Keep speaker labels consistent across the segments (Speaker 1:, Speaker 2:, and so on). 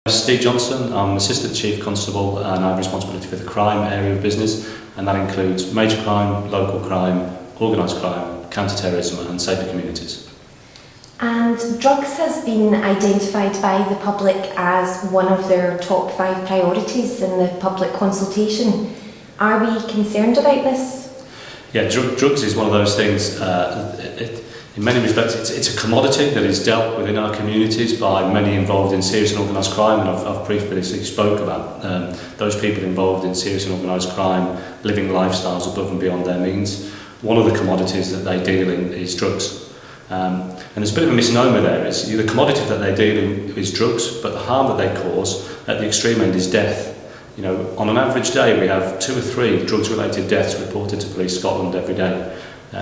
Speaker 1: Steve Johnson, I'm Assistant Chief Constable and I have responsibility for the crime area of business, and that includes major crime, local crime, organised crime, counter-terrorism and safer communities.
Speaker 2: And drugs has been identified by the public as one of their top 5 priorities in the public consultation. Are we concerned about this?
Speaker 1: Yeah, drugs is one of those things, in many respects it's a commodity that is dealt with in our communities by many involved in serious and organised crime, and I've previously spoke about those people involved in serious and organised crime living lifestyles above and beyond their means. One of the commodities that they deal in is drugs. And there's a bit of a misnomer there. Is the commodity that they deal in is drugs, but the harm that they cause at the extreme end is death. You know, on an average day we have 2 or 3 drugs-related deaths reported to Police Scotland every day.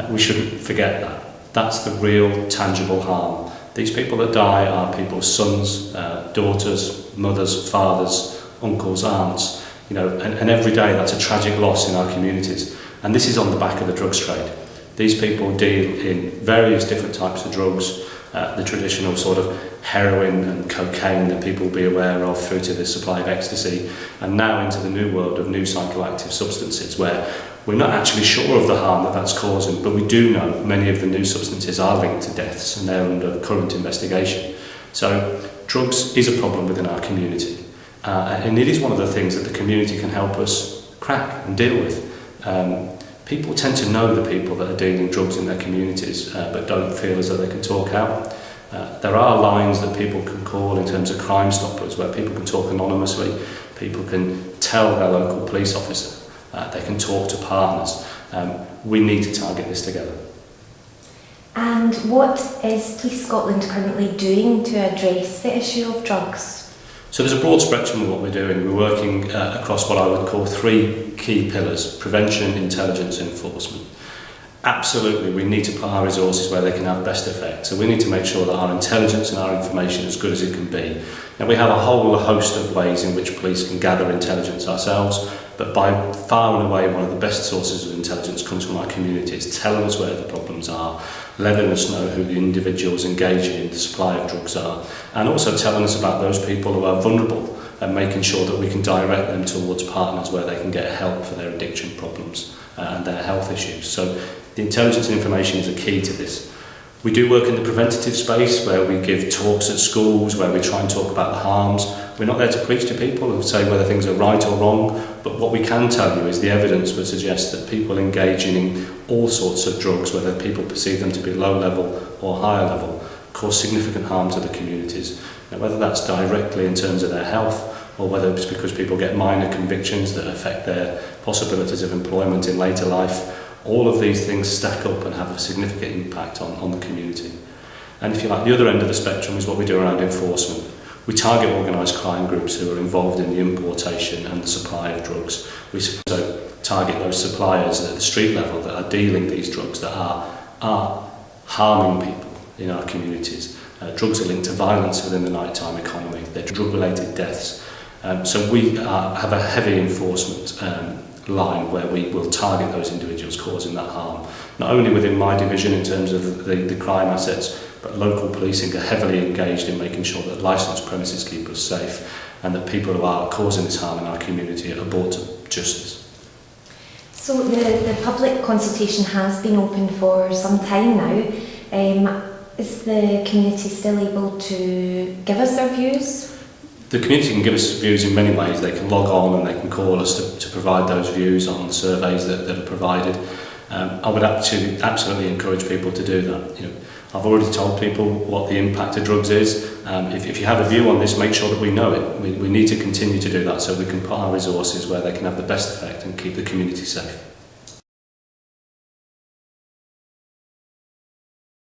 Speaker 1: We shouldn't forget that. That's the real, tangible harm. These people that die are people's sons, daughters, mothers, fathers, uncles, aunts. You know, and every day that's a tragic loss in our communities. And this is on the back of the drugs trade. These people deal in various different types of drugs, the traditional sort of heroin and cocaine that people will be aware of, through to the supply of ecstasy, and now into the new world of new psychoactive substances, where we're not actually sure of the harm that that's causing, but we do know many of the new substances are linked to deaths and they're under current investigation. So drugs is a problem within our community, and it is one of the things that the community can help us crack and deal with. People tend to know the people that are dealing drugs in their communities, but don't feel as though they can talk out. There are lines that people can call in terms of Crime Stoppers, where people can talk anonymously, people can tell their local police officer, they can talk to partners. We need to target this together.
Speaker 2: And what is Police Scotland currently doing to address the issue of drugs?
Speaker 1: So there's a broad spectrum of what we're doing. We're working across what I would call 3 key pillars: prevention, intelligence and enforcement. Absolutely, we need to put our resources where they can have best effect. So we need to make sure that our intelligence and our information is as good as it can be. Now, we have a whole host of ways in which police can gather intelligence ourselves, but by far and away one of the best sources of intelligence comes from our communities, telling us where the problems are, letting us know who the individuals engaging in the supply of drugs are, and also telling us about those people who are vulnerable and making sure that we can direct them towards partners where they can get help for their addiction problems and their health issues. So the intelligence and information is a key to this. We do work in the preventative space, where we give talks at schools, where we try and talk about the harms. We're not there to preach to people and say whether things are right or wrong, but what we can tell you is the evidence would suggest that people engaging in all sorts of drugs, whether people perceive them to be low level or higher level, cause significant harm to the communities. Now, whether that's directly in terms of their health, or whether it's because people get minor convictions that affect their possibilities of employment in later life, all of these things stack up and have a significant impact on the community. And if you like, the other end of the spectrum is what we do around enforcement. We target organised crime groups who are involved in the importation and the supply of drugs. We also target those suppliers at the street level that are dealing these drugs, that are harming people in our communities. Drugs are linked to violence within the nighttime economy. They're drug-related deaths. So we have a heavy enforcement line where we will target those individuals causing that harm. Not only within my division in terms of the crime assets, but local policing are heavily engaged in making sure that licensed premises keep us safe, and that people who are causing this harm in our community are brought to justice.
Speaker 2: So the public consultation has been open for some time now. Is the community still able to give us their views?
Speaker 1: The community can give us views in many ways. They can log on and they can call us to provide those views on the surveys that are provided. I would absolutely encourage people to do that. You know, I've already told people what the impact of drugs is. If you have a view on this, make sure that we know it. We need to continue to do that so we can put our resources where they can have the best effect and keep the community safe.